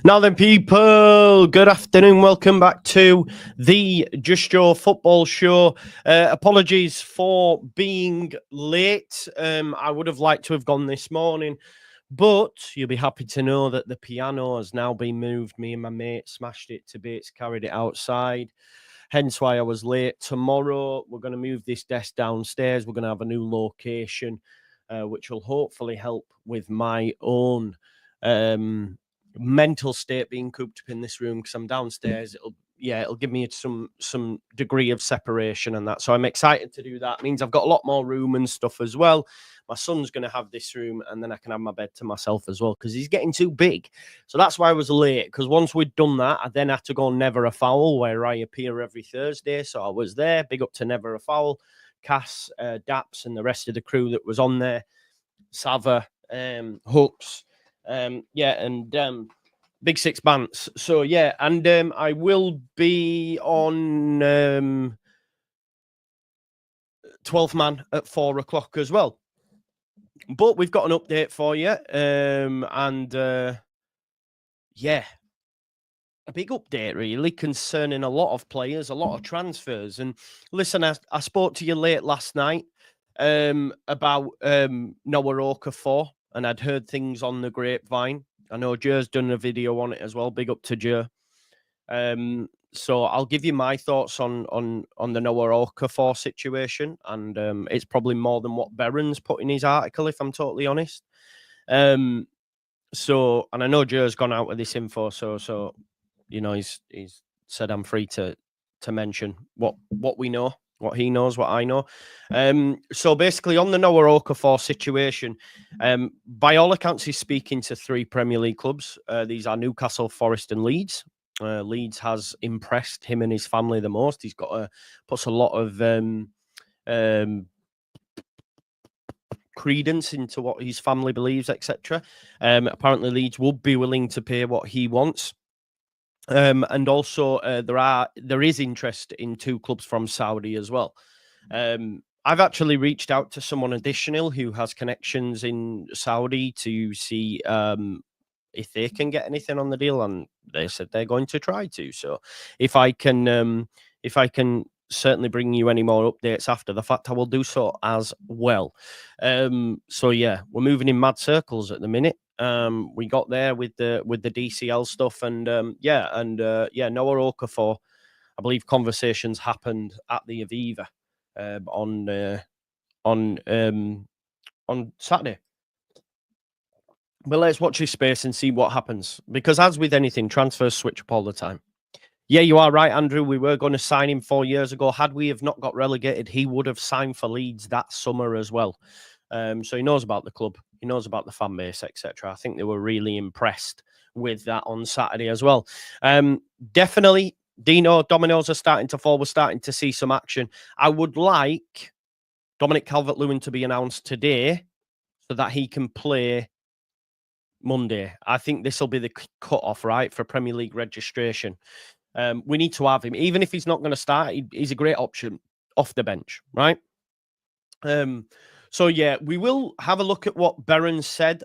Now then, people, good afternoon. Welcome back to the Just Joe Football Show. Apologies for being late. I would have liked to have gone this morning, but you'll be happy to know that the piano has now been moved. Me and my mate smashed it to bits, carried it outside. Hence why I was late. Tomorrow, we're going to move this desk downstairs. We're going to have a new location, which will hopefully help with my own mental state being cooped up in this room because I'm downstairs. It'll give me some degree of separation and that. So I'm excited to do that. It means I've got a lot more room and stuff as well. My son's going to have this room and then I can have my bed to myself as well because he's getting too big. So that's why I was late, because once we'd done that, I then had to go on Never a Foul, where I appear every Thursday. So I was there. Big up to Never a Foul, Cass, Daps and the rest of the crew that was on there. Sava, Hooks, Big Six Bants. So yeah, and I will be on 12th Man at 4 o'clock as well. But we've got an update for you, a big update really concerning a lot of players, a lot of transfers. And listen, I spoke to you late last night about Noah Okafor, and I'd heard things on the grapevine. I know Joe's done a video on it as well. Big up to Joe. So I'll give you my thoughts on the Noah Okafor situation, and it's probably more than what Berran's put in his article, if I'm totally honest. And I know Joe's gone out with this info, so you know he's said I'm free to mention what we know, what he knows, what I know. So basically on the Noah Okafor situation, by all accounts, he's speaking to 3 Premier League clubs. These are Newcastle, Forest and Leeds. Leeds has impressed him and his family the most. He's got puts a lot of credence into what his family believes, etc. Apparently Leeds would be willing to pay what he wants. And also there is interest in 2 clubs from Saudi as well. I've actually reached out to someone additional who has connections in Saudi to see if they can get anything on the deal, and they said they're going to try to. So if I can certainly bring you any more updates after the fact, I will do so as well. So yeah, we're moving in mad circles at the minute. We got there with the DCL stuff, and Noah Okafor, I believe conversations happened at the Aviva on Saturday. But let's watch his space and see what happens, because as with anything, transfers switch up all the time. Yeah, you are right, Andrew. We were going to sign him 4 years ago. Had we have not got relegated, he would have signed for Leeds that summer as well. So he knows about the club. He knows about the fan base, etc. I think they were really impressed with that on Saturday as well. Definitely, Dino, dominoes are starting to fall. We're starting to see some action. I would like Dominic Calvert-Lewin to be announced today so that he can play Monday. I think this will be the cut-off, right, for Premier League registration. We need to have him. Even if he's not going to start, he's a great option off the bench, right? So, yeah, we will have a look at what Berran said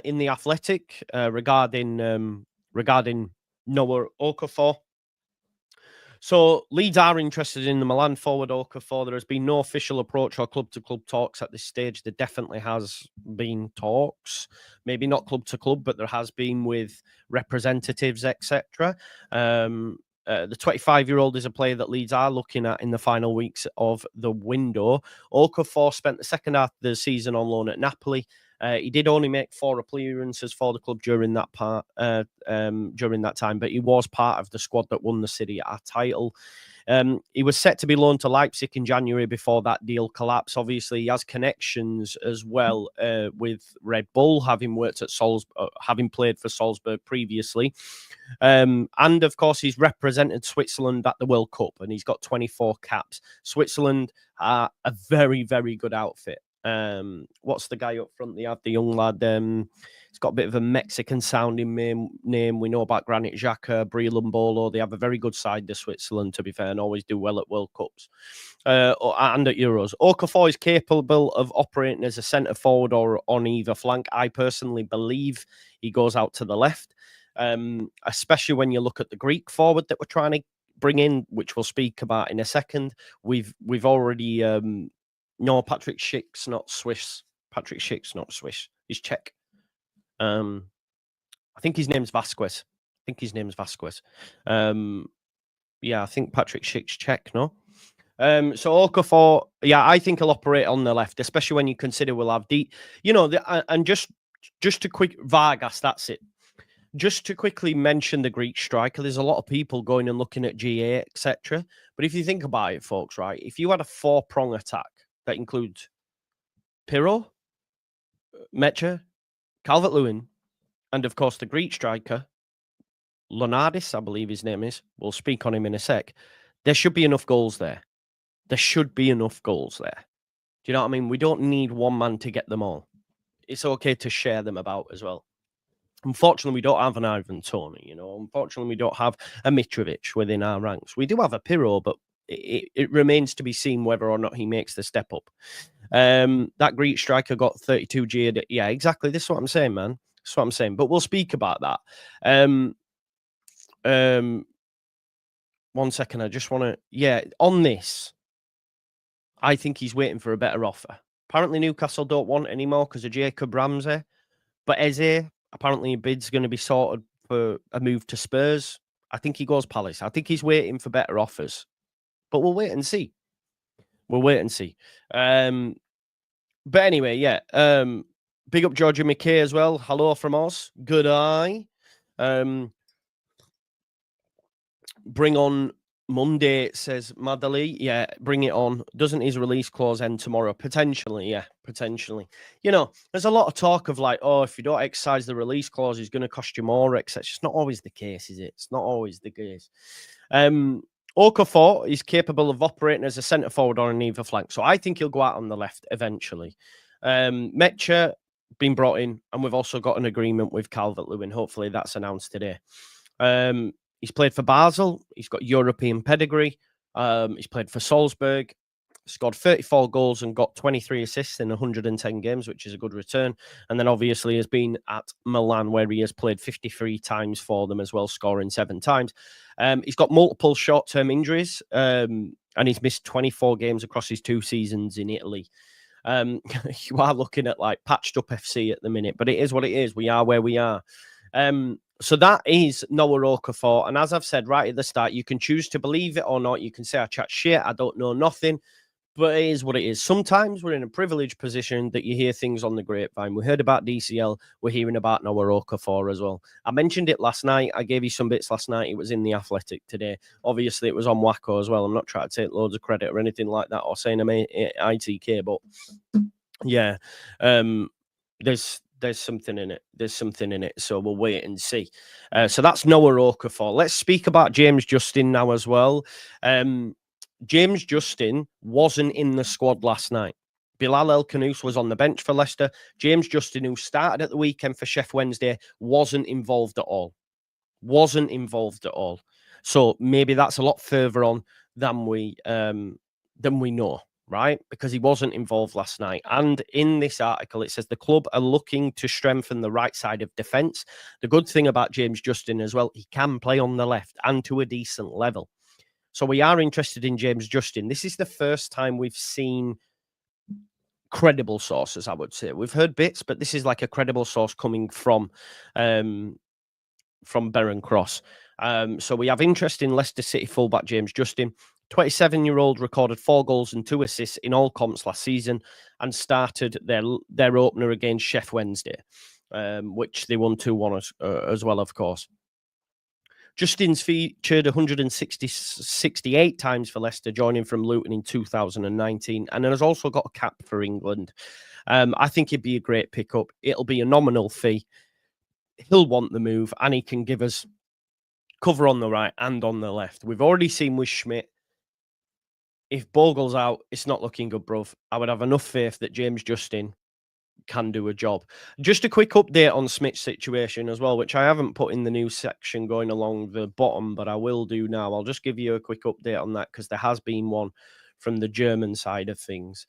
in The Athletic regarding Noah Okafor. So Leeds are interested in the Milan forward Okafor. There has been no official approach or club-to-club talks at this stage. There definitely has been talks, maybe not club-to-club, but there has been with representatives, etc. The 25-year-old is a player that Leeds are looking at in the final weeks of the window. Okafor spent the second half of the season on loan at Napoli. He did only make 4 appearances for the club during that time, but he was part of the squad that won the City A title. He was set to be loaned to Leipzig in January before that deal collapsed. Obviously, he has connections as well with Red Bull, having worked at having played for Salzburg previously. And of course, he's represented Switzerland at the World Cup, and he's got 24 caps. Switzerland are a very, very good outfit. What's the guy up front? They have the young lad. He's got a bit of a Mexican sounding name. We know about Granit Xhaka, Breland Bolo. They have a very good side, the Switzerland, to be fair, and always do well at World Cups and at Euros. Okafor is capable of operating as a centre forward or on either flank. I personally believe he goes out to the left. especially when you look at the Greek forward that we're trying to bring in, which we'll speak about in a second. We've already no, Patrick Schick's not Swiss. Patrick Schick's not Swiss. He's Czech. I think his name's Vasquez. Yeah, I think Patrick Schick's Czech, no? So Okafor, yeah, I think he'll operate on the left, especially when you consider we'll have deep, and just to quick Vargas, that's it. Just to quickly mention the Greek striker, there's a lot of people going and looking at GA, etc. But if you think about it, folks, right, if you had a 4-prong attack that includes Pirro, Mecha, Calvert-Lewin, and of course the Greek striker, Ioannidis, I believe his name is. We'll speak on him in a sec. There should be enough goals there. Do you know what I mean? We don't need one man to get them all. It's okay to share them about as well. Unfortunately, we don't have an Ivan Toney, Unfortunately, we don't have a Mitrovic within our ranks. We do have a Pirro, but it remains to be seen whether or not he makes the step up. That Greek striker got 32 G. Yeah, exactly. This is what I'm saying, man. That's what I'm saying. But we'll speak about that. 1 second. I just want to, on this, I think he's waiting for a better offer. Apparently, Newcastle don't want anymore because of Jacob Ramsey. But Eze, apparently, a bid's going to be sorted for a move to Spurs. I think he goes Palace. I think he's waiting for better offers. But we'll wait and see. But anyway, big up Georgia McKay as well. Hello from us. Good eye. Bring on Monday, says Madali. Yeah, bring it on. Doesn't his release clause end tomorrow? Potentially, yeah, potentially. There's a lot of talk of like, oh, if you don't exercise the release clause, it's going to cost you more, etc. It's not always the case, is it? It's not always the case. Okafor is capable of operating as a centre forward on either flank, so I think he'll go out on the left eventually. Mecha been brought in, and we've also got an agreement with Calvert-Lewin. Hopefully, that's announced today. He's played for Basel. He's got European pedigree. He's played for Salzburg. Scored 34 goals and got 23 assists in 110 games, which is a good return. And then obviously has been at Milan, where he has played 53 times for them as well, scoring 7 times. He's got multiple short-term injuries, and he's missed 24 games across his 2 seasons in Italy. You are looking at like patched up FC at the minute, but it is what it is. We are where we are. So that is Noah Okafor. And as I've said right at the start, you can choose to believe it or not. You can say I chat shit, I don't know nothing. But it is what it is. Sometimes we're in a privileged position that you hear things on the grapevine. We heard about DCL. We're hearing about Noah Okafor as well. I mentioned it last night. I gave you some bits last night. It was in The Athletic today. Obviously, it was on Wacko as well. I'm not trying to take loads of credit or anything like that or saying I'm ITK. But yeah, there's something in it. So we'll wait and see. So that's Noah Okafor. Let's speak about James Justin now as well. James Justin wasn't in the squad last night. Bilal El Khanous was on the bench for Leicester. James Justin, who started at the weekend for Sheff Wednesday, wasn't involved at all. So maybe that's a lot further on than we know. Right? Because he wasn't involved last night. And in this article, it says the club are looking to strengthen the right side of defence. The good thing about James Justin as well, he can play on the left and to a decent level. So we are interested in James Justin. This is the first time we've seen credible sources, I would say. We've heard bits, but this is like a credible source coming from Beren Cross. So we have interest in Leicester City fullback James Justin. 27-year-old recorded 4 goals and 2 assists in all comps last season and started their opener against Sheff Wednesday, which they won 2-1 as well, of course. Justin's featured 168 times for Leicester, joining from Luton in 2019, and has also got a cap for England. I think he'd be a great pickup. It'll be a nominal fee. He'll want the move, and he can give us cover on the right and on the left. We've already seen with Schmidt. If Bogle's out, it's not looking good, bruv. I would have enough faith that James Justin can do a job. Just a quick update on Smith's situation as well, which I haven't put in the news section going along the bottom, but I will do now. I'll just give you a quick update on that because there has been one from the German side of things.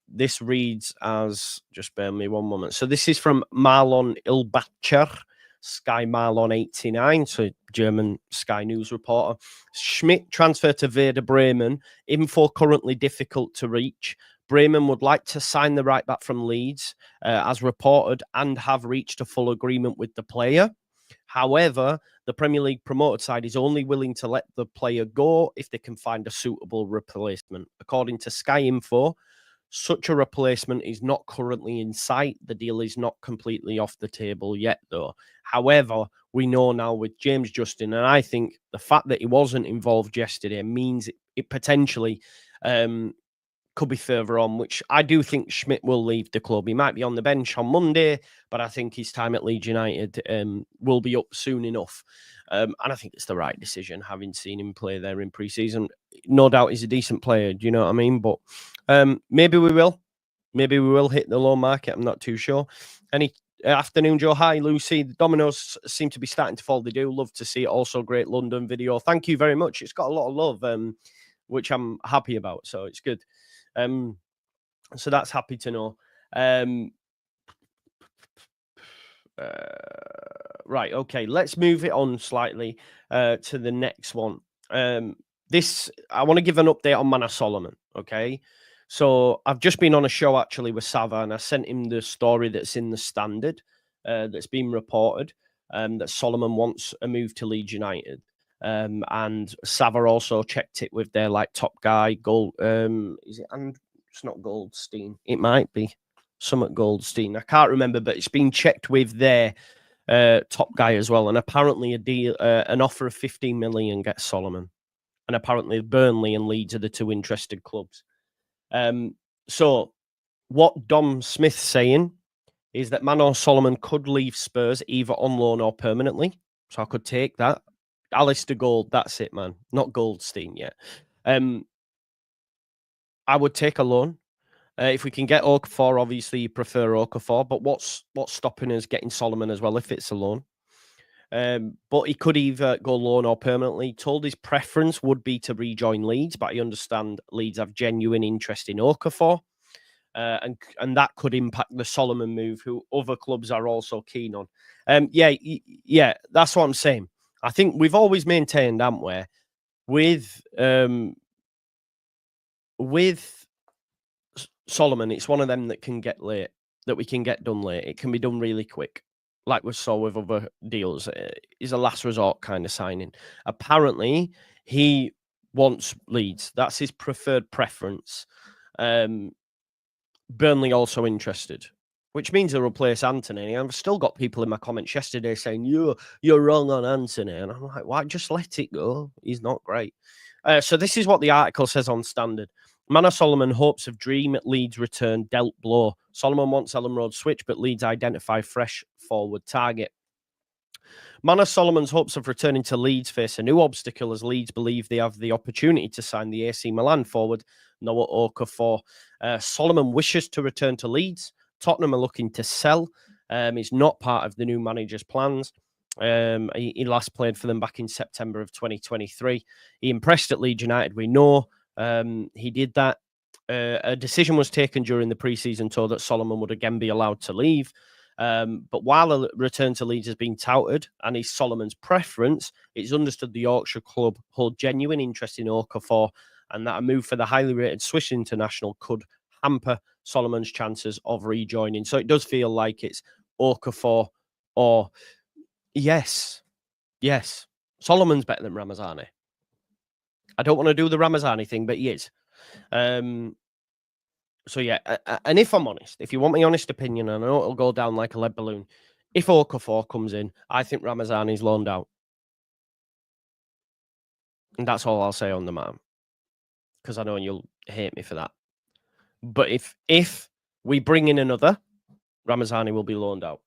This reads as, just bear me one moment. So this is from Marlon Ilbacher. Sky Marlon 89, so German Sky News reporter. Schmidt transfer to Werder Bremen. Info currently difficult to reach. Bremen would like to sign the right back from Leeds, as reported, and have reached a full agreement with the player. However, the Premier League promoted side is only willing to let the player go if they can find a suitable replacement. According to Sky Info, such a replacement is not currently in sight. The deal is not completely off the table yet, though. However, we know now with James Justin, and I think the fact that he wasn't involved yesterday means it potentially could be further on, which I do think Schmidt will leave the club. He might be on the bench on Monday, but I think his time at Leeds United will be up soon enough. And I think it's the right decision, having seen him play there in pre-season. No doubt he's a decent player, do you know what I mean? But maybe we will. Maybe we will hit the loan market. I'm not too sure. Any afternoon, Joe. Hi, Lucy. The dominoes seem to be starting to fall. They do. Love to see it. Also, great London video. Thank you very much. It's got a lot of love, which I'm happy about. So it's good. So that's happy to know. Right, okay, let's move it on slightly to the next one. This, I want to give an update on Manor Solomon, okay? So I've just been on a show actually with Sava, and I sent him the story that's in the Standard that's been reported, that Solomon wants a move to Leeds United. And Sava also checked it with their top guy, is it? And it's not Goldstein. It might be Summit Goldstein. I can't remember, but it's been checked with their top guy as well. And apparently a deal, an offer of 15 million gets Solomon. And apparently Burnley and Leeds are the two interested clubs. So what Dom Smith's saying is that Manor Solomon could leave Spurs either on loan or permanently. So I could take that. Alistair Gold, that's it, man. Not Goldstein yet. I would take a loan. If we can get Okafor, obviously you prefer Okafor, but what's stopping us getting Solomon as well if it's a loan? But he could either go loan or permanently. Told his preference would be to rejoin Leeds, but I understand Leeds have genuine interest in Okafor. And that could impact the Solomon move, who other clubs are also keen on. Yeah, that's what I'm saying. I think we've always maintained, haven't we, with Solomon, it's one of them that can get late, that we can get done late. It can be done really quick, like we saw with other deals. Is a last resort kind of signing. Apparently, he wants Leeds. That's his preferred preference. Burnley also interested, which means they'll replace Anthony. I've still got people in my comments yesterday saying, you're wrong on Anthony. And I'm like, why? Just let it go. He's not great. So this is what the article says on Standard. Manor Solomon hopes of dream at Leeds return dealt blow. Solomon wants Ellen Road switch, but Leeds identify fresh forward target. Manor Solomon's hopes of returning to Leeds face a new obstacle as Leeds believe they have the opportunity to sign the AC Milan forward, Noah Okafor. Solomon wishes to return to Leeds. Tottenham are looking to sell. He's not part of the new manager's plans. He last played for them back in September of 2023. He impressed at Leeds United, we know. He did that. A decision was taken during the pre-season tour that Solomon would again be allowed to leave. But while a return to Leeds has been touted and is Solomon's preference, it's understood the Yorkshire club hold genuine interest in Okafor, and that a move for the highly rated Swiss international could hamper Solomon's chances of rejoining. So it does feel like it's Okafor or yes. Solomon's better than Ramazani. I don't want to do the Ramazani thing, but he is. So yeah, and if I'm honest, if you want my honest opinion, and I know it'll go down like a lead balloon, if Okafor comes in, I think Ramazani's loaned out. And that's all I'll say on the matter, because I know you'll hate me for that. But if we bring in another, Ramazani will be loaned out.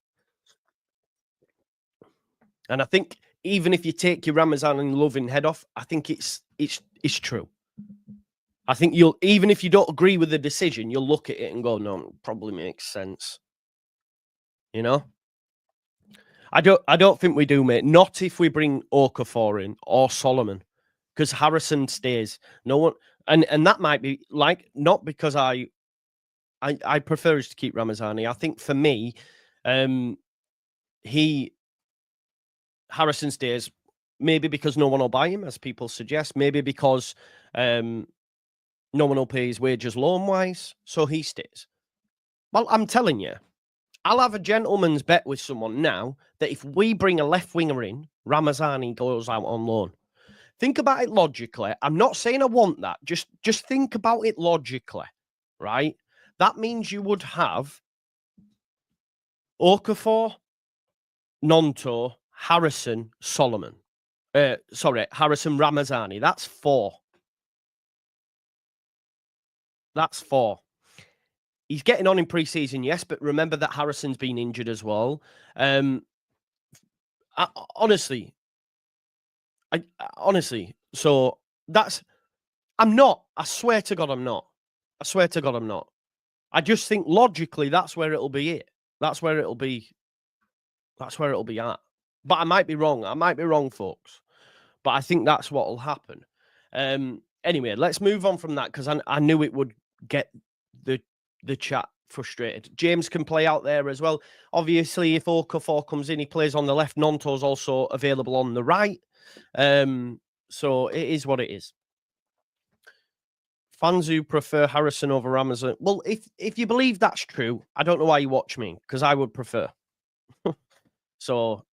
And I think even if you take your Ramazani loving head off, I think it's true. I think you'll, even if you don't agree with the decision, you'll look at it and go, no, it probably makes sense. You know? I don't think we do, mate. Not if we bring Okafor in or Solomon, because Harrison stays. No one, and that might be like, not because I prefer us to keep Ramazani. I think for me, he Harrison stays. Maybe because no one will buy him, as people suggest. Maybe because no one will pay his wages loan-wise, so he stays. Well, I'm telling you, I'll have a gentleman's bet with someone now that if we bring a left winger in, Ramazani goes out on loan. Think about it logically. I'm not saying I want that. Just think about it logically, right? That means you would have Okafor, Nonto, Harrison, Solomon. Harrison, Ramazani. That's 4. That's 4. He's getting on in pre-season, yes, but remember that Harrison's been injured as well. Honestly, so that's... I'm not. I swear to God I'm not. I swear to God I'm not. I just think logically that's where it'll be it. That's where it'll be. That's where it'll be at. But I might be wrong. I might be wrong, folks. But I think that's what will happen. Anyway, let's move on from that because I knew it would get the chat frustrated. James can play out there as well. Obviously, if Okafor comes in, he plays on the left. Nonto's also available on the right. So it is what it is. Fans who prefer Harrison over Amazon. Well, if you believe that's true, I don't know why you watch me, because I would prefer. So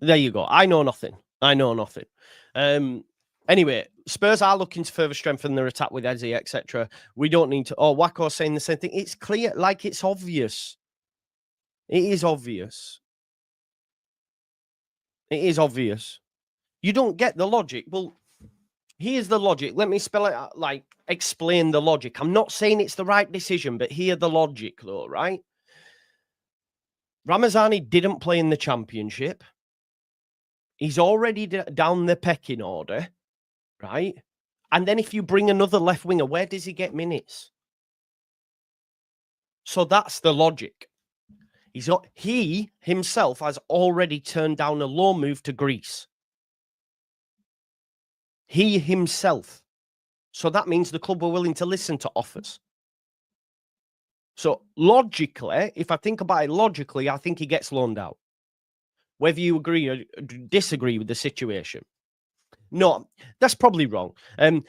there you go. I know nothing. Anyway, Spurs are looking to further strengthen their attack with Eze, etc. We don't need to... Oh, Wacko's saying the same thing. It's clear, like it's obvious. It is obvious. It is obvious. You don't get the logic. Well, here's the logic. Let me spell it out, like, explain the logic. I'm not saying it's the right decision, but hear the logic, though, right? Ramazani didn't play in the Championship. He's already down the pecking order, right? And then if you bring another left winger, where does he get minutes? So that's the logic. He himself has already turned down a loan move to Greece. He himself. So that means the club were willing to listen to offers. So logically, if I think about it logically, I think he gets loaned out. Whether you agree or disagree with the situation. No, that's probably wrong. No,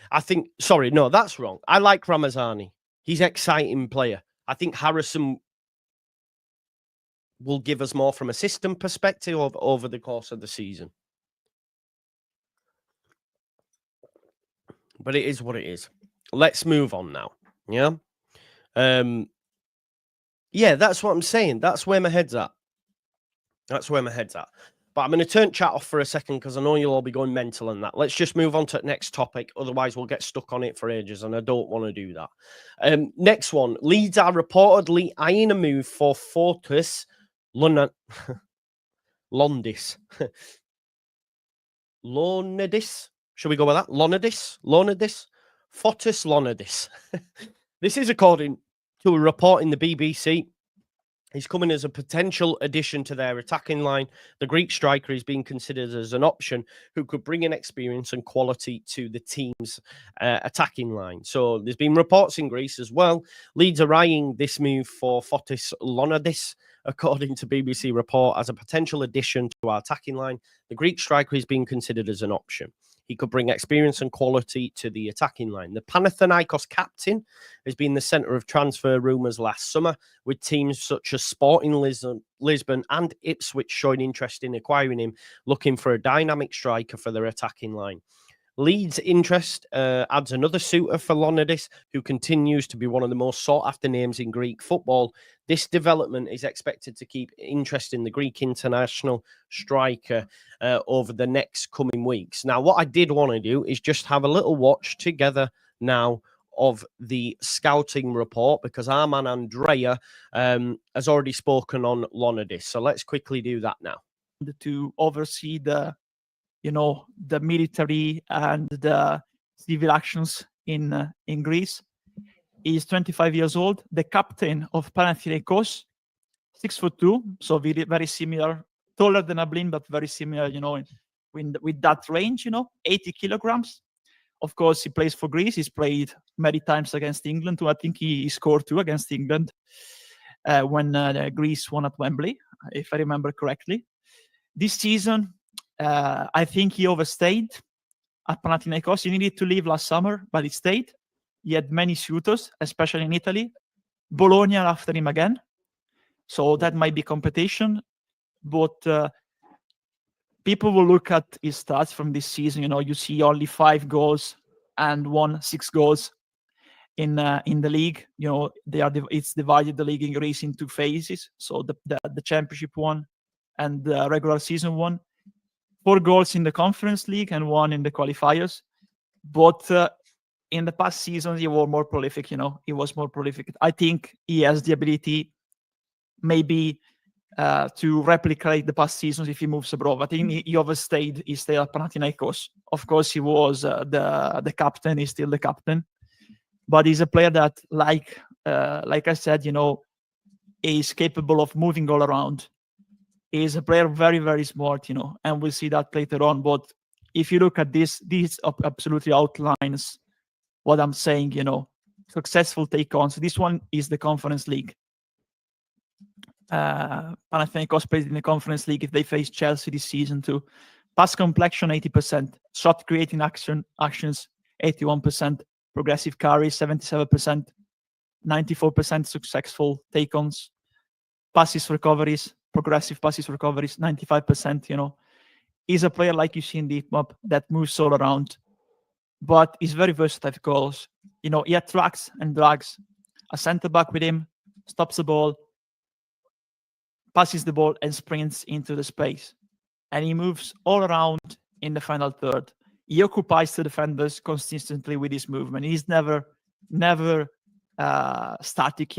that's wrong. I like Ramazani. He's an exciting player. I think Harrison will give us more from a system perspective over the course of the season. But it is what it is. Let's move on now. Yeah? Yeah, that's what I'm saying. That's where my head's at. But I'm going to turn chat off for a second because I know you'll all be going mental on that. Let's just move on to the next topic. Otherwise, we'll get stuck on it for ages, and I don't want to do that. Next one. Leeds are reportedly eyeing a move for Fotis Ioannidis. Ioannidis? Should we go with that? Ioannidis? Fotis Ioannidis. This is according to a report in the BBC. He's coming as a potential addition to their attacking line. The Greek striker is being considered as an option who could bring in experience and quality to the team's attacking line. So there's been reports in Greece as well. Leeds are eyeing this move for Fotis Ioannidis, according to BBC report, as a potential addition to our attacking line. The Greek striker is being considered as an option. He could bring experience and quality to the attacking line. The Panathinaikos captain has been the centre of transfer rumours last summer, with teams such as Sporting Lisbon and Ipswich showing interest in acquiring him, looking for a dynamic striker for their attacking line. Leeds' interest adds another suitor for Ioannidis, who continues to be one of the most sought-after names in Greek football. This development is expected to keep interest in the Greek international striker over the next coming weeks. Now, what I did want to do is just have a little watch together now of the scouting report, because our man Andrea has already spoken on Ioannidis. So let's quickly do that now. To oversee the military and the civil actions in Greece. He's 25 years old, the captain of Panathinaikos, 6'2", so very similar, taller than Ablin, but very similar, with that range, 80 kilograms. Of course, he plays for Greece. He's played many times against England, too. I think he scored 2 against England when Greece won at Wembley, if I remember correctly. This season, I think he overstayed at Panathinaikos. He needed to leave last summer, but he stayed. He had many suitors, especially in Italy. Bologna after him again. So that might be competition. But people will look at his stats from this season. You see only 5 goals and 6 goals in the league. It's divided the league in Greece into 2 phases. So the championship one and the regular season one. 4 goals in the Conference League and 1 in the qualifiers. But in the past seasons, he was more prolific. He was more prolific. I think he has the ability, maybe, to replicate the past seasons if he moves abroad. I think he overstayed. He stayed at Panathinaikos. Of course, he was the captain. He's still the captain, but he's a player that, like I said, is capable of moving all around. He's a player very, very smart, and we'll see that later on. But if you look at this absolutely outlines what I'm saying. Successful take-ons. This one is the Conference League. Panathinaikos played in the Conference League if they face Chelsea this season too. Pass complexion 80%, shot creating actions 81%, progressive carries 77%, 94% successful take-ons, passes recoveries, progressive passes recoveries 95%. He's a player like you see in the heat map that moves all around, but he's very versatile for goals. He attracts and drags a centre back with him, stops the ball, passes the ball and sprints into the space. And he moves all around in the final third. He occupies the defenders consistently with his movement. He's never static,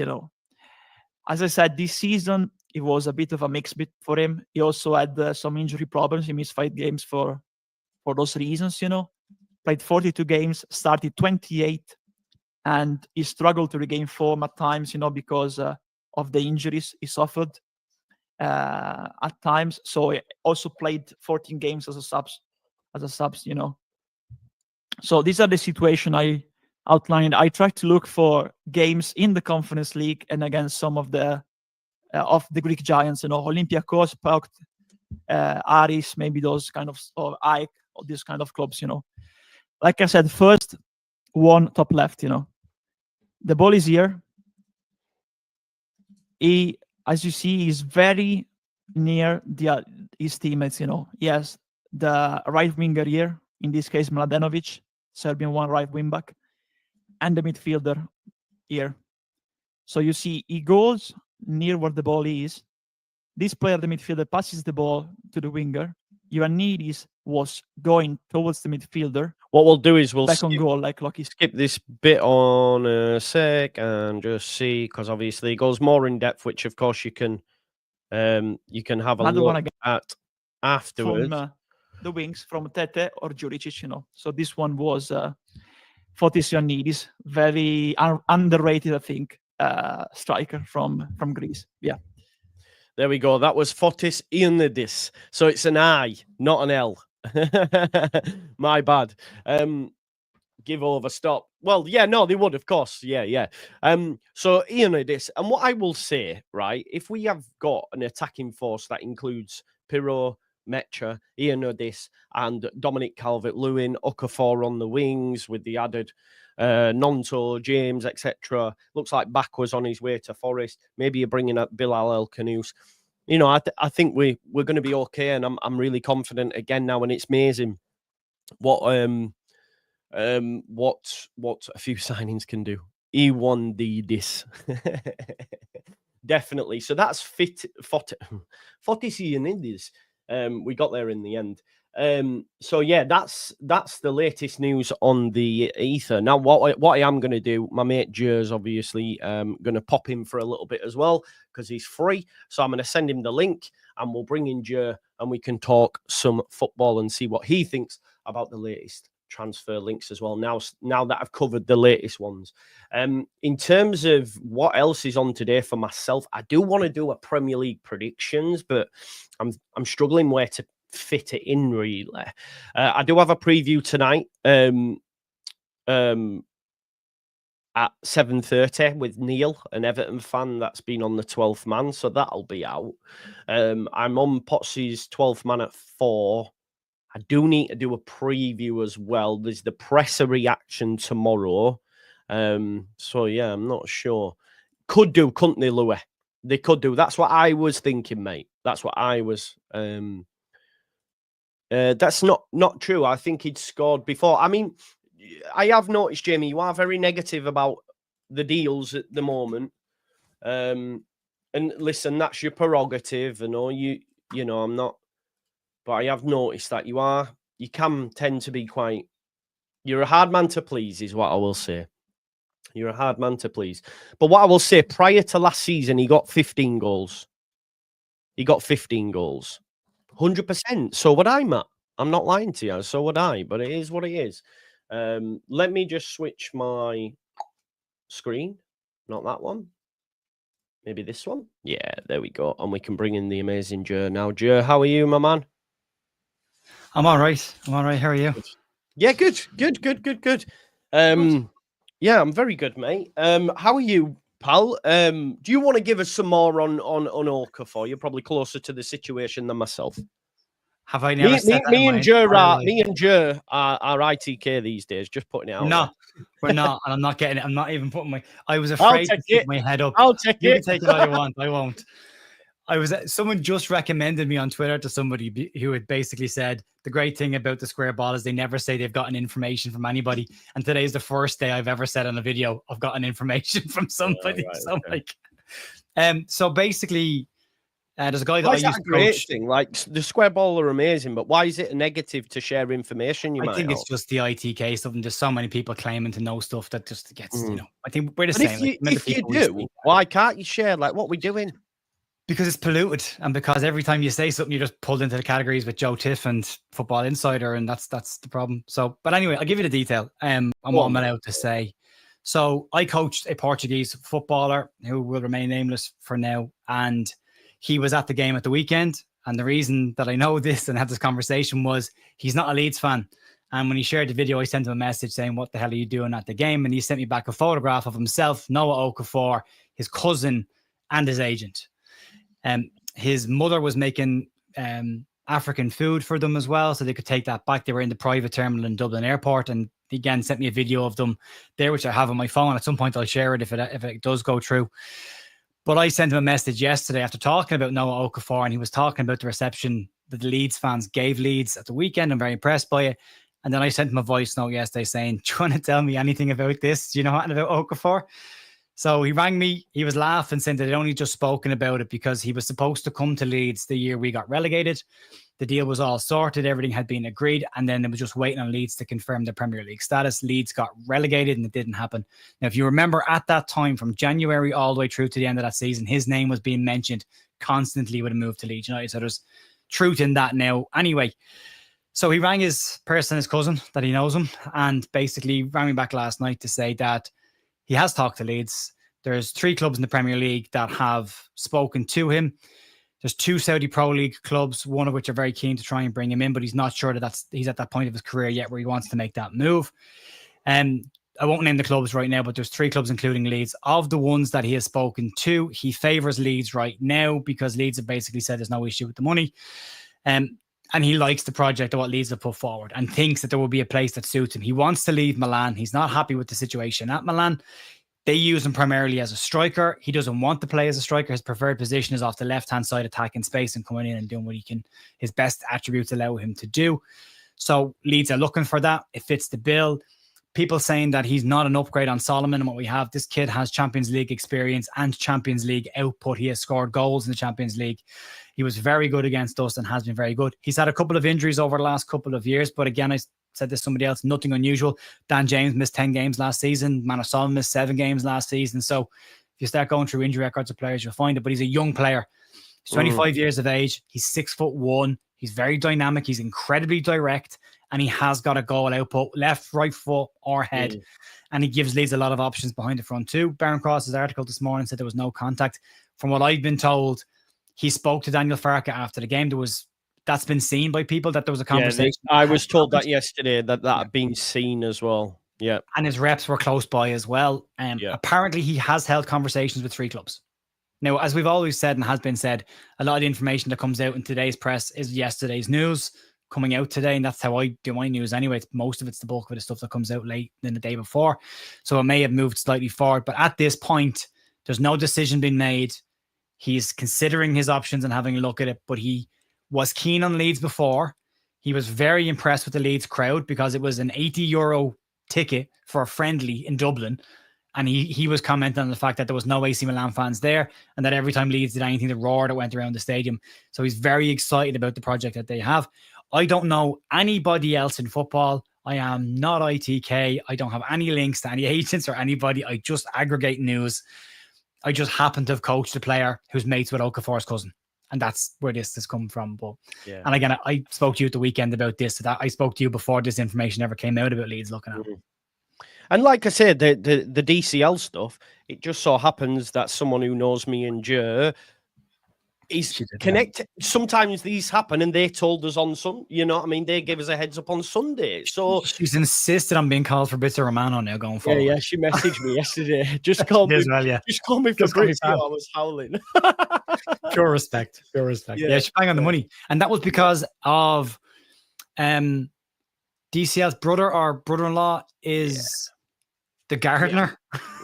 As I said, this season, it was a bit of a mix bit for him. He also had some injury problems. He missed 5 games for those reasons, Played 42 games, started 28, and he struggled to regain form at times, because of the injuries he suffered. At times, so he also played 14 games as a subs. So these are the situation I outlined. I tried to look for games in the Conference League and against some of the Greek giants, Olympiacos, PAOK, Aris, maybe those kind of, or AEK, or these kind of clubs. Like I said, first one top left. The ball is here. As you see, he's very near his teammates. He has the right winger here, in this case Mladenovic, Serbian one right wing back, and the midfielder here. So you see, he goes near where the ball is. This player, the midfielder, passes the ball to the winger. Ioannidis was going towards the midfielder. What we'll do is we'll back on goal, like Lucky. Skip this bit on a sec and just see, because obviously it goes more in depth, which of course you can have a look at afterwards. From the wings, from Tete or Juricic, So this one was Fotis Ioannidis, very underrated, I think, striker from Greece. Yeah. There we go. That was Fotis Ioannidis. So it's an I, not an L. My bad. Give over, stop. Well, yeah, no, they would, of course. Yeah. So Ioannidis, and what I will say, right, if we have got an attacking force that includes Pirro, Mecha, Ioannidis, and Dominic Calvert-Lewin, Okafor on the wings with the added Nonto, James, etc. Looks like Bak was on his way to Forest. Maybe you're bringing up Bilal El Khanous. I think we're going to be okay, and I'm really confident again now. And it's amazing what a few signings can do. Ioannidis. Definitely. So that's Fotis Ioannidis. We got there in the end. So yeah, that's the latest news on the ether. Now, what I am going to do, my mate Jer's obviously going to pop in for a little bit as well because he's free. So I'm going to send him the link, and we'll bring in Jer, and we can talk some football and see what he thinks about the latest transfer links as well. Now that I've covered the latest ones. In terms of what else is on today for myself, I do want to do a Premier League predictions, but I'm struggling where to fit it in really. I do have a preview tonight at 7:30 with Neil, an Everton fan that's been on the 12th man, so that'll be out. I'm on Potsy's 12th man at 4, I do need to do a preview as well. There's the presser reaction tomorrow. So yeah, I'm not sure. Could do, couldn't they, Louis? They could do. That's what I was thinking, mate. That's what I was. That's not true. I think he'd scored before. I mean, I have noticed, Jamie, you are very negative about the deals at the moment. And listen, that's your prerogative. And all you know, I'm not. But I have noticed that you can tend to be quite. You're a hard man to please, is what I will say. You're a hard man to please. But what I will say, prior to last season, he got 15 goals. He got 15 goals. 100%. So would I, Matt. I'm not lying to you. So would I. But it is what it is. Let me just switch my screen. Not that one. Maybe this one. Yeah, there we go. And we can bring in the amazing Joe now. Joe, how are you, my man? I'm all right. How are you? Yeah, good. Yeah, I'm very good, mate. How are you, pal? Do you want to give us some more on Okafor? You're probably closer to the situation than myself. Have I never said that? Me and Joe are ITK these days. Just putting it out. No, we're not, and I'm not getting it. I'm not even putting my. I was afraid to stick my head up. I'll take you it. You can take it all you want. I won't. Someone just recommended me on Twitter to somebody who had basically said the great thing about the square ball is they never say they've gotten information from anybody. And today is the first day I've ever said on a video I've gotten information from somebody. So basically, there's a guy that I used to coach. Thing? Like the square ball are amazing, but why is it a negative to share information? I think it's just the ITK stuff, and just so many people claiming to know stuff that just gets, I think we're the same. If you do, why can't you share? Like what we're doing? Because it's polluted, and because every time you say something, you're just pulled into the categories with Joe Tiff and Football Insider, and that's the problem. So, but anyway, I'll give you the detail on what I'm allowed to say. So, I coached a Portuguese footballer who will remain nameless for now, and he was at the game at the weekend. And the reason that I know this and had this conversation was he's not a Leeds fan. And when he shared the video, I sent him a message saying, "What the hell are you doing at the game?" And he sent me back a photograph of himself, Noah Okafor, his cousin, and his agent. His mother was making African food for them as well, so they could take that back. They were in the private terminal in Dublin Airport, and he again sent me a video of them there, which I have on my phone. At some point, I'll share it if it does go through. But I sent him a message yesterday after talking about Noah Okafor, and he was talking about the reception that the Leeds fans gave Leeds at the weekend. I'm very impressed by it. And then I sent him a voice note yesterday saying, "Do you want to tell me anything about this? Do you know anything about Okafor?" So he rang me. He was laughing, saying that they'd only just spoken about it because he was supposed to come to Leeds the year we got relegated. The deal was all sorted. Everything had been agreed. And then it was just waiting on Leeds to confirm the Premier League status. Leeds got relegated and it didn't happen. Now, if you remember at that time, from January all the way through to the end of that season, his name was being mentioned constantly with a move to Leeds United. So there's truth in that now. Anyway, so he rang his cousin, that he knows him, and basically rang me back last night to say that he has talked to Leeds. There's 3 clubs in the Premier League that have spoken to him. There's 2 Saudi Pro League clubs, one of which are very keen to try and bring him in, but he's not sure that he's at that point of his career yet where he wants to make that move. I won't name the clubs right now, but there's 3 clubs, including Leeds. Of the ones that he has spoken to, he favours Leeds right now because Leeds have basically said there's no issue with the money. And he likes the project of what Leeds have put forward and thinks that there will be a place that suits him. He wants to leave Milan. He's not happy with the situation at Milan. They use him primarily as a striker. He doesn't want to play as a striker. His preferred position is off the left-hand side, attacking space and coming in and doing what he can. His best attributes allow him to do. So Leeds are looking for that. It fits the bill. People saying that he's not an upgrade on Solomon and what we have. This kid has Champions League experience and Champions League output. He has scored goals in the Champions League. He was very good against us and has been very good. He's had a couple of injuries over the last couple of years, but again, I said this to somebody else, nothing unusual. Dan James missed 10 games last season. Manor Solomon missed 7 games last season. So if you start going through injury records of players, you'll find it. But he's a young player. He's 25 years of age. He's 6'1". He's very dynamic. He's incredibly direct. And he has got a goal output, left, right foot, or head. And he gives Leeds a lot of options behind the front too. Baron Cross's article this morning said there was no contact. From what I've been told, he spoke to Daniel Farke after the game. That's been seen by people, that there was a conversation. I was told that yesterday, that had been seen as well. Yeah. And his reps were close by as well. Apparently he has held conversations with 3 clubs. Now, as we've always said and has been said, a lot of the information that comes out in today's press is yesterday's news. coming out today, and that's how I do my news anyway. Most of it's the bulk of the stuff that comes out late in the day before. So it may have moved slightly forward, but at this point, there's no decision being made. He's considering his options and having a look at it, but he was keen on Leeds before. He was very impressed with the Leeds crowd because it was an €80 ticket for a friendly in Dublin. And he was commenting on the fact that there was no AC Milan fans there and that every time Leeds did anything, the roar that went around the stadium. So he's very excited about the project that they have. I don't know anybody else in football. I am not ITK. I don't have any links to any agents or anybody. I just aggregate news. I just happen to have coached a player who's mates with Okafor's cousin. And that's where this has come from. But And again, I spoke to you at the weekend about this. That I spoke to you before this information ever came out about Leeds looking at. And like I said, the DCL stuff, it just so happens that someone who knows me and Joe is connected. Sometimes these happen and they told us on Sunday, you know what I mean? They gave us a heads up on Sunday. So she's insisted on being called Fabrizio Romano now going forward. Yeah, she messaged me yesterday. Just call me Just call me Fabrizio. I was howling. Pure respect. Yeah, she bang on the money. And that was because of DCL's brother or brother-in-law is the gardener.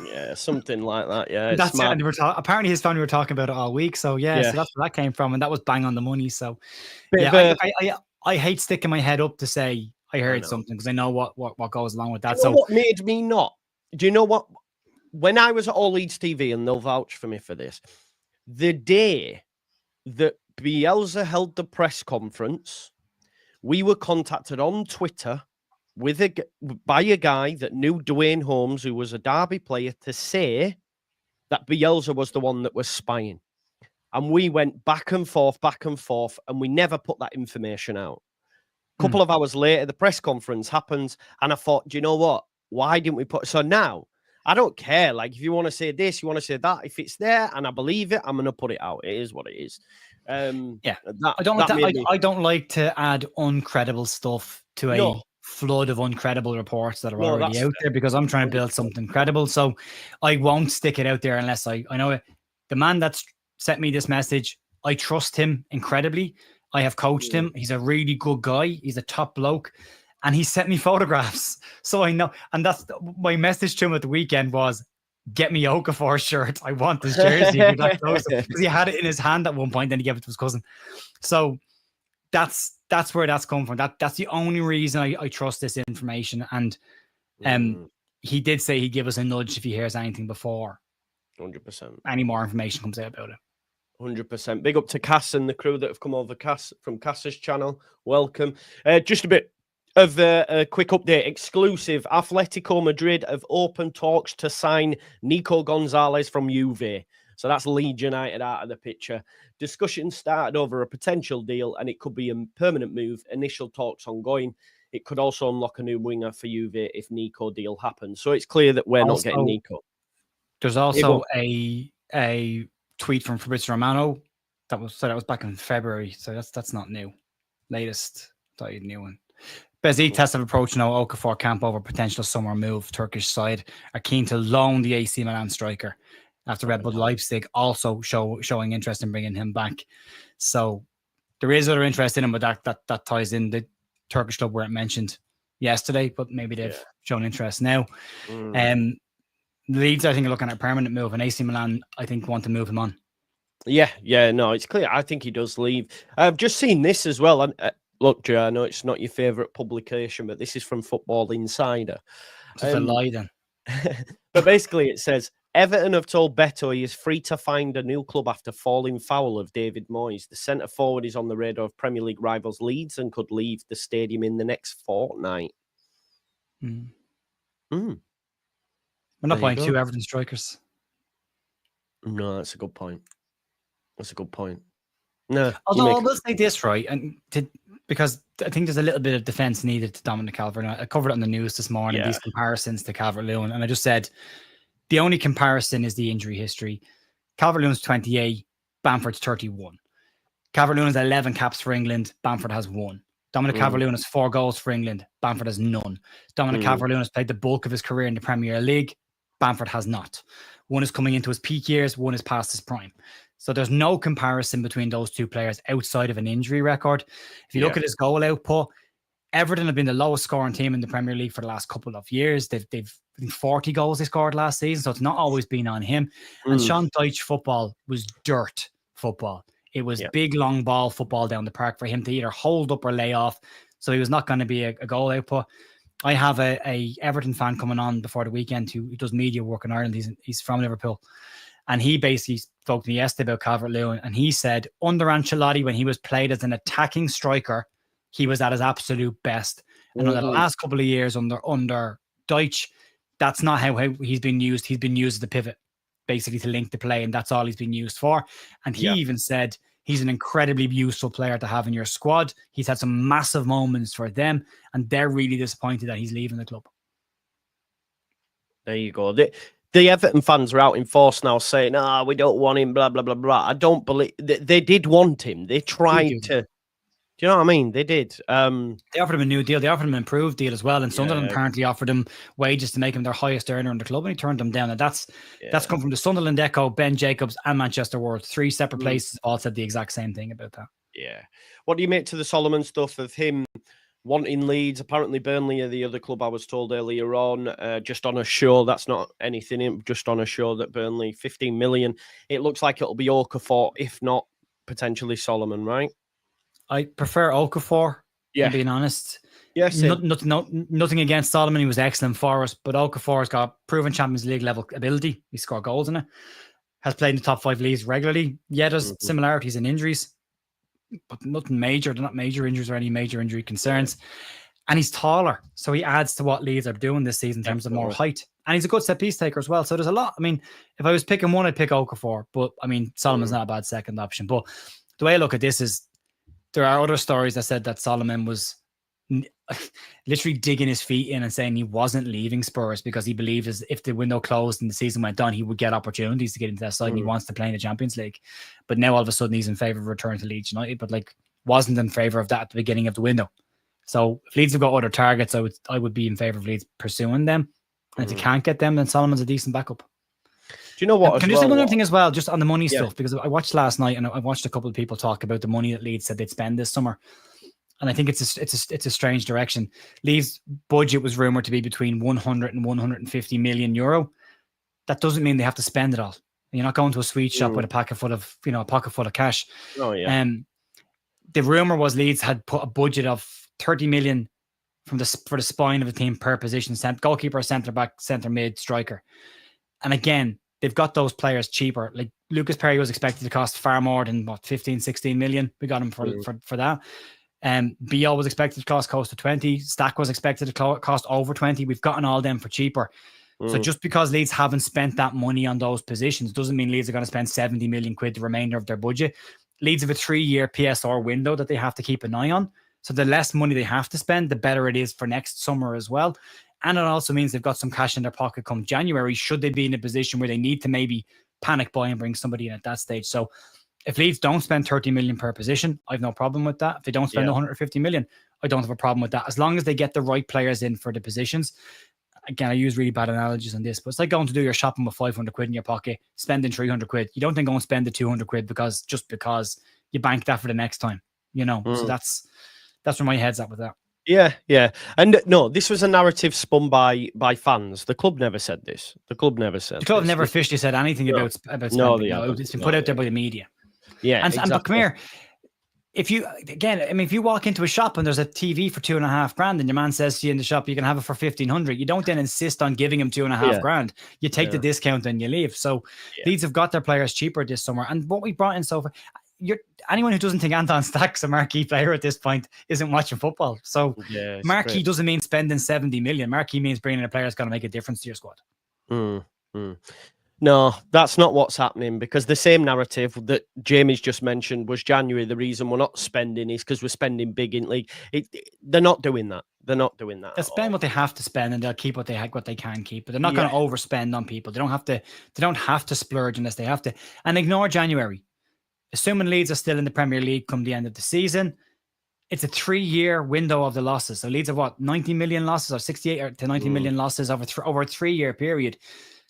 Yeah, something like that. Yeah, that's it. Apparently his family were talking about it all week. So so that's where that came from, and that was bang on the money. So I hate sticking my head up to say I heard something because I know what goes along with that. So what made me not? Do you know what? When I was at All Leeds TV, and they'll vouch for me for this, the day that Bielsa held the press conference, we were contacted on Twitter by a guy that knew Dwayne Holmes, who was a Derby player, to say that Bielsa was the one that was spying. And we went back and forth, and we never put that information out. A couple of hours later, the press conference happens, and I thought, do you know what? Why didn't we put... So now, I don't care. Like, if you want to say this, you want to say that, if it's there and I believe it, I'm going to put it out. It is what it is. I don't like to add uncredible stuff to a flood of uncredible reports that are already out there because I'm trying to build something credible. So I won't stick it out there unless I know it. The man that's sent me this message, I trust him incredibly. I have coached him. He's a really good guy. He's a top bloke. And he sent me photographs. So I know. And that's my message to him at the weekend was, get me Okafor shirt. I want this jersey. Because he had it in his hand at one point, then he gave it to his cousin. So that's where that's come from. That's the only reason I trust this information. And he did say he'd give us a nudge if he hears anything before 100%. Any more information comes out about it. 100%. Big up to Cass and the crew that have come over from Cass's channel. Welcome. Just a bit of a quick update. Exclusive. Atletico Madrid have opened talks to sign Nico Gonzalez from Juve. So that's Leeds United out of the picture. Discussions started over a potential deal, and it could be a permanent move. Initial talks ongoing. It could also unlock a new winger for Juve if Nico deal happens. So it's clear that we're not getting Nico. There's also a tweet from Fabrizio Romano that was back in February. So that's not new. Latest. Thought you'd new one. Besiktas have approached Okafor camp over potential summer move. Turkish side are keen to loan the AC Milan striker after Red Bull Leipzig also showing interest in bringing him back. So there is other interest in him, but that ties in the Turkish club where it mentioned yesterday, but maybe they've shown interest now. Leeds, I think, are looking at a permanent move, and AC Milan, I think, want to move him on. Yeah, no, it's clear. I think he does leave. I've just seen this as well. And look, Joe, I know it's not your favourite publication, but this is from Football Insider. It's a lie then. But basically it says, Everton have told Beto he is free to find a new club after falling foul of David Moyes. The centre forward is on the radar of Premier League rivals Leeds and could leave the stadium in the next fortnight. We're not buying two Everton strikers. No, that's a good point. No. Although I will say this, right, because I think there's a little bit of defence needed to Dominic Calvert-Lewin. I covered it on the news this morning, these comparisons to Calvert-Lewin, and I just said the only comparison is the injury history. Calvert-Lewin's 28, Bamford's 31. Calvert-Lewin has 11 caps for England, Bamford has 1. Dominic Calvert-Lewin has 4 goals for England, Bamford has none. Dominic Calvert-Lewin has played the bulk of his career in the Premier League, Bamford has not. One is coming into his peak years, one is past his prime. So there's no comparison between those two players outside of an injury record. If you look at his goal output, Everton have been the lowest scoring team in the Premier League for the last couple of years. They've I think 40 goals they scored last season, so it's not always been on him. And Sean Dyche football was dirt football. It was big, long ball football down the park for him to either hold up or lay off. So he was not going to be a goal output. I have a Everton fan coming on before the weekend who does media work in Ireland. He's from Liverpool. And he basically spoke to me yesterday about Calvert-Lewin. And he said under Ancelotti, when he was played as an attacking striker, he was at his absolute best. And over the last couple of years under Dyche, that's not how he's been used. He's been used as the pivot, basically to link the play. And that's all he's been used for. And he even said he's an incredibly useful player to have in your squad. He's had some massive moments for them. And they're really disappointed that he's leaving the club. There you go. The Everton fans are out in force now saying, we don't want him, blah, blah, blah, blah. I don't believe... They did want him. They tried to... Do you know what I mean? They did. They offered him a new deal. They offered him an improved deal as well. And Sunderland apparently offered him wages to make him their highest earner in the club. And he turned them down. And that's come from the Sunderland Echo, Ben Jacobs and Manchester World. 3 separate places all said the exact same thing about that. Yeah. What do you make to the Solomon stuff of him wanting Leeds? Apparently Burnley are the other club I was told earlier on, just on a show. That's not anything, just on a show that Burnley, 15 million. It looks like it'll be Okafor, if not potentially Solomon, right? I prefer Okafor, being honest. Yes. Nothing against Solomon. He was excellent for us, but Okafor's got proven Champions League level ability. He scored goals in it. Has played in the top 5 leagues regularly. Yeah, there's similarities in injuries, but nothing major. They're not major injuries or any major injury concerns. And he's taller, so he adds to what Leeds are doing this season in terms of more height. And he's a good set piece taker as well. So there's a lot. I mean, if I was picking one, I'd pick Okafor. But I mean, Solomon's not a bad second option. But the way I look at this is, there are other stories that said that Solomon was literally digging his feet in and saying he wasn't leaving Spurs because he believed as if the window closed and the season went on, he would get opportunities to get into that side and he wants to play in the Champions League. But now all of a sudden he's in favour of return to Leeds United, but wasn't in favour of that at the beginning of the window. So if Leeds have got other targets, I would be in favour of Leeds pursuing them. And if you can't get them, then Solomon's a decent backup. Do you know what? Can you say one other thing as well, just on the money stuff? Because I watched last night and I watched a couple of people talk about the money that Leeds said they'd spend this summer, and I think it's a strange direction. Leeds' budget was rumored to be between 100 and 150 million euro. That doesn't mean they have to spend it all. You're not going to a sweet shop with a pocket full of cash. Oh yeah. The rumor was Leeds had put a budget of 30 million for the spine of the team per position: goalkeeper, centre back, centre mid, striker. And again, they've got those players cheaper. Like Lucas Perry was expected to cost far more than 15, 16 million. We got him for that. BL was expected to cost close to 20. Stack was expected to cost over 20. We've gotten all them for cheaper. So just because Leeds haven't spent that money on those positions doesn't mean Leeds are going to spend 70 million quid the remainder of their budget. Leeds have a 3-year PSR window that they have to keep an eye on. So the less money they have to spend, the better it is for next summer as well. And it also means they've got some cash in their pocket come January, should they be in a position where they need to maybe panic buy and bring somebody in at that stage. So if Leeds don't spend 30 million per position, I have no problem with that. If they don't spend 150 million, I don't have a problem with that. As long as they get the right players in for the positions. Again, I use really bad analogies on this, but it's like going to do your shopping with 500 quid in your pocket, spending 300 quid. You don't then go and spend the 200 quid because you bank that for the next time, So that's where my head's at with that. Yeah. And no, this was a narrative spun by fans. The club never said this. The club never officially said anything about spending. No, it's been put out there by the media. Yeah, and but come here. If you walk into a shop and there's a TV for $2,500 and your man says to you in the shop, you can have it for 1,500, you don't then insist on giving him $2,500. You take the discount and you leave. So Leeds have got their players cheaper this summer. And what we brought in so far, anyone who doesn't think Anton Stack's a marquee player at this point isn't watching football. So marquee doesn't mean spending 70 million. Marquee means bringing in a player that's going to make a difference to your squad. No, that's not what's happening, because the same narrative that Jamie's just mentioned was January. The reason we're not spending is because we're spending big in league. They're not doing that. They'll spend what they have to spend and they'll keep what they can keep. But they're not going to overspend on people. They don't have to splurge unless they have to. And ignore January. Assuming Leeds are still in the Premier League come the end of the season, it's a 3-year window of the losses. So Leeds have 90 million losses or 68 to 90 million losses over a 3-year period.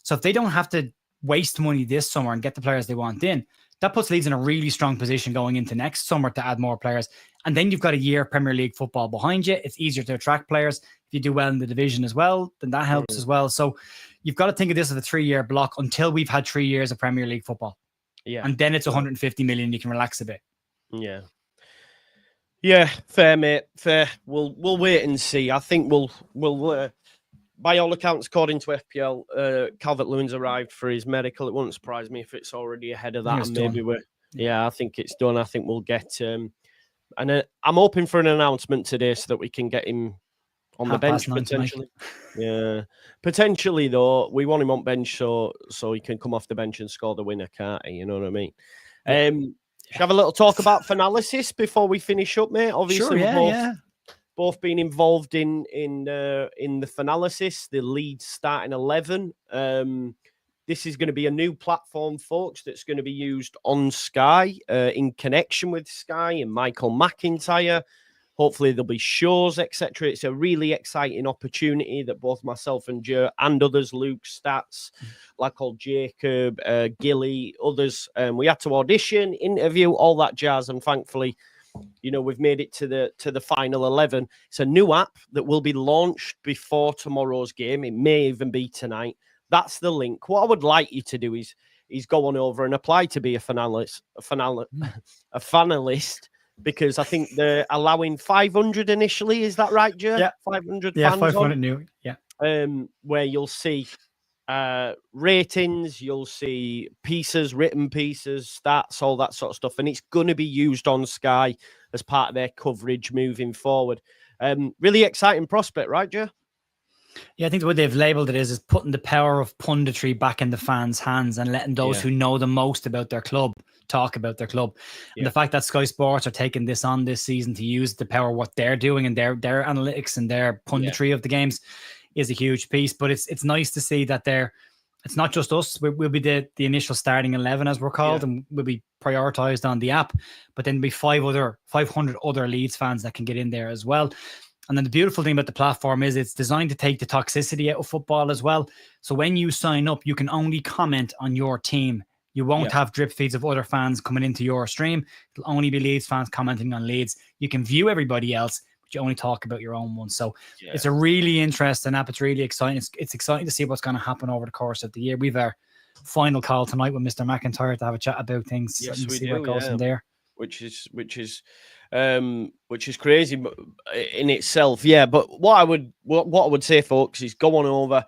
So if they don't have to waste money this summer and get the players they want in, that puts Leeds in a really strong position going into next summer to add more players. And then you've got a year of Premier League football behind you. It's easier to attract players. If you do well in the division as well, then that helps as well. So you've got to think of this as a 3-year block until we've had 3 years of Premier League football. Yeah. And then it's 150 million. You can relax a bit. Yeah. Yeah, fair, mate. Fair. We'll wait and see. I think we'll by all accounts, according to FPL, Calvert-Lewin's arrived for his medical. It wouldn't surprise me if it's already ahead of that. And maybe I think it's done. I think we'll get and I'm hoping for an announcement today so that we can get him on the bench potentially. Yeah, potentially though. We want him on bench so he can come off the bench and score the winner, can't he? You know what I mean? Yeah. Should have a little talk about Fanalysis before we finish up, mate? Obviously, both been involved in the Fanalysis, the Leeds starting 11. This is going to be a new platform, folks, that's going to be used on Sky in connection with Sky and Michael McIntyre. Hopefully there'll be shows, etc. It's a really exciting opportunity that both myself and Joe and others, Luke, Stats, like old Jacob, Gilly, others, we had to audition, interview, all that jazz, and thankfully, you know, we've made it to the final 11. It's a new app that will be launched before tomorrow's game. It may even be tonight. That's the link. What I would like you to do is go on over and apply to be a finalist, because I think they're allowing 500 initially. Is that right, Joe? Yeah, 500. Yeah, fans 500 new. Yeah. Where you'll see ratings, you'll see pieces, written pieces, stats, all that sort of stuff, and it's going to be used on Sky as part of their coverage moving forward. Really exciting prospect, right, Joe? Yeah, I think the way they've labelled it is putting the power of punditry back in the fans' hands and letting those who know the most about their club talk about their club. And the fact that Sky Sports are taking this on this season to use the power of what they're doing and their analytics and their punditry of the games is a huge piece. But it's nice to see that it's not just us. We'll be the initial starting 11, as we're called, and we'll be prioritised on the app. But then there'll be 500 other Leeds fans that can get in there as well. And then the beautiful thing about the platform is it's designed to take the toxicity out of football as well. So when you sign up, you can only comment on your team. You won't have drip feeds of other fans coming into your stream. It'll only be Leeds fans commenting on Leeds. You can view everybody else, but you only talk about your own one. So it's a really interesting app. It's really exciting. It's exciting to see what's going to happen over the course of the year. We've our final call tonight with Mr. McIntyre to have a chat about things. Yes, and we see do, what goes in there. Which is crazy in itself. Yeah, but what I would say, folks, is go on over,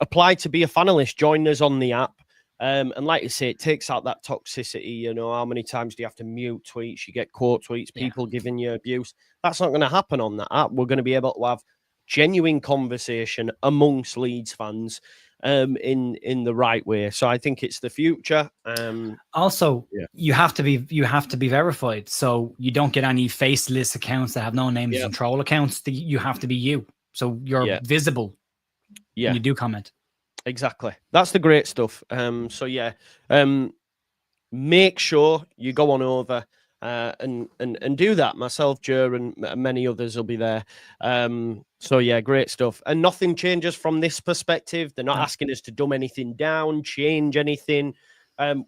apply to be a finalist, join us on the app. And like you say, it takes out that toxicity. You know, how many times do you have to mute tweets? You get quote tweets, people giving you abuse. That's not going to happen on that app. We're going to be able to have genuine conversation amongst Leeds fans in the right way. So I think it's the future. Also, you have to be verified, so you don't get any faceless accounts that have no names and troll accounts. You have to be you, so you're visible. When you do comment. Exactly. That's the great stuff. Make sure you go on over and do that. Myself, Joe, and many others will be there. Great stuff. And nothing changes from this perspective. They're not asking us to dumb anything down, change anything.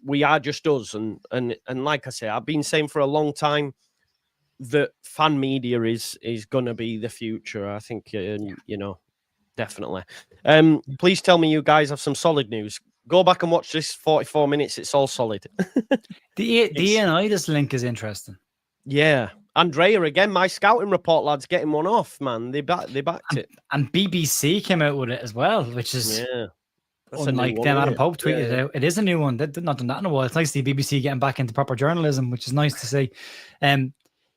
We are just us. And like I say, I've been saying for a long time that fan media is going to be the future. I think, definitely. Please tell me you guys have some solid news. Go back and watch this 44 minutes. It's all solid. The Ioannidis link is interesting. Yeah. Andrea, again, my scouting report, lads, getting one off, man. They backed it. And BBC came out with it as well, which is unlike them. Adam Pope tweeted it out. It is a new one. They've not done that in a while. It's nice to see BBC getting back into proper journalism, which is nice to see.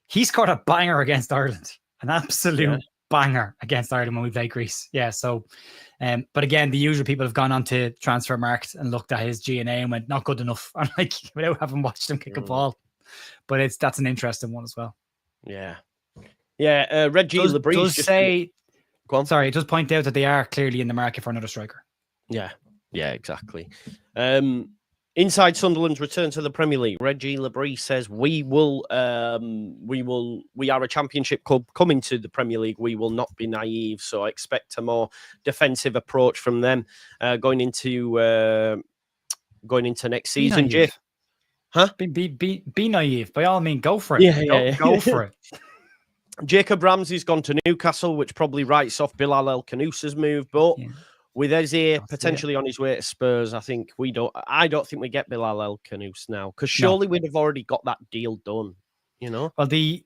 He scored a banger against Ireland. An absolute banger against Ireland when we played Greece. Yeah, so but again, the usual people have gone on to Transfermarkt and looked at his G&A and went, not good enough. I'm like, without having watched him kick a ball. But that's an interesting one as well. Yeah. Yeah, Reggie Labrie it does point out that they are clearly in the market for another striker. Yeah, exactly. Inside Sunderland's return to the Premier League, Reggie Labrie says we are a championship club coming to the Premier League. We will not be naive, so I expect a more defensive approach from them going into next season. Jay, Huh? Be naive. By all means, go for it. Yeah. Go for it. Jacob Ramsey's gone to Newcastle, which probably writes off Bilal El Kanousa's move. But with Eze potentially on his way to Spurs, I don't think we get Bilal El Kanous now, because surely we'd have already got that deal done. You know. Well, the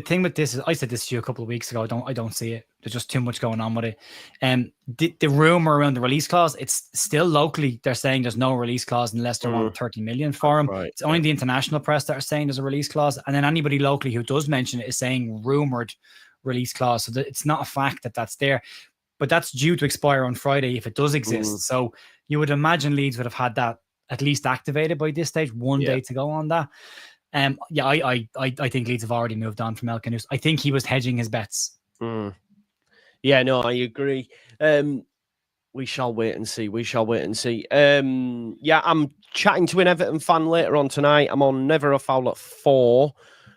thing with this is, I said this to you a couple of weeks ago. I don't see it. There's just too much going on with it. The rumor around the release clause, it's still locally they're saying there's no release clause unless they're on 30 million for him. Right. It's only the international press that are saying there's a release clause, and then anybody locally who does mention it is saying rumored release clause. So it's not a fact that that's there, but that's due to expire on Friday if it does exist. So you would imagine Leeds would have had that at least activated by this stage. One day to go on that. I think Leeds have already moved on from El Kanous. I think he was hedging his bets. Yeah, no, I agree. We shall wait and see. I'm chatting to an Everton fan later on tonight. I'm on Never a Foul at 4.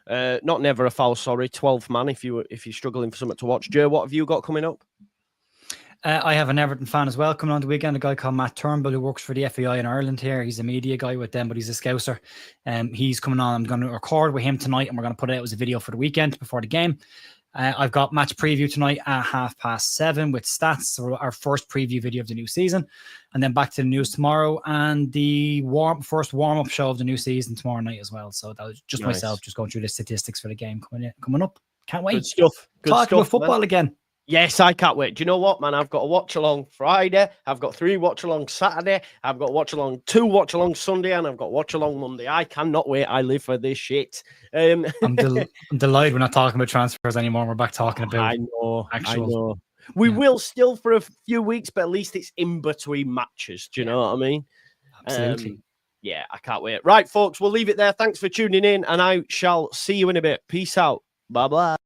Not Never a Foul, sorry, 12 man. If you're struggling for something to watch, Joe, what have you got coming up? I have an Everton fan as well coming on the weekend, a guy called Matt Turnbull who works for the FAI in Ireland here. He's a media guy with them, but he's a scouser. He's coming on. I'm going to record with him tonight, and we're going to put it out as a video for the weekend before the game. I've got match preview tonight at 7:30 with stats, so our first preview video of the new season, and then back to the news tomorrow, and the first warm-up show of the new season tomorrow night as well. So that was just myself just going through the statistics for the game coming up. Can't wait. Good stuff. Talking about football again. Yes, I can't wait. Do you know what, man? I've got a watch-along Friday. I've got 3 watch-along Saturday. I've got 2 watch-along Sunday, and I've got watch-along Monday. I cannot wait. I live for this shit. I'm delighted we're not talking about transfers anymore. We're back talking about I know. We will still for a few weeks, but at least it's in between matches. Do you know what I mean? Absolutely. I can't wait. Right, folks, we'll leave it there. Thanks for tuning in, and I shall see you in a bit. Peace out. Bye-bye.